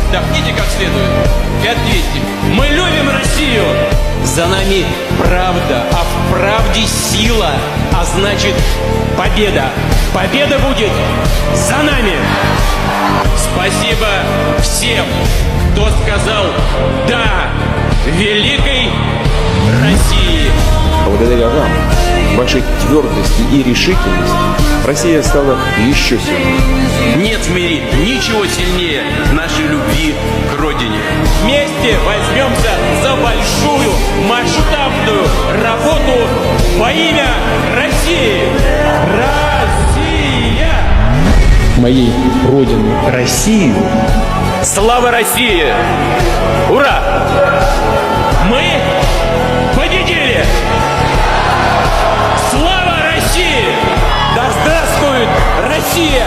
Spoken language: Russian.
Вдохните как следует и ответьте. Мы любим Россию! За нами правда, а в правде сила, а значит победа. Победа будет за нами! Спасибо всем, кто сказал «да» великой России! Благодаря вам, вашей твердости и решительности, Россия стала еще сильнее. Нет в мире ничего сильнее нашей любви к Родине. Вместе возьмемся за большую масштабную работу во имя России. Россия! Моей родины России. Слава России! Ура! Мы победили! Слава России! Да здравствует Россия!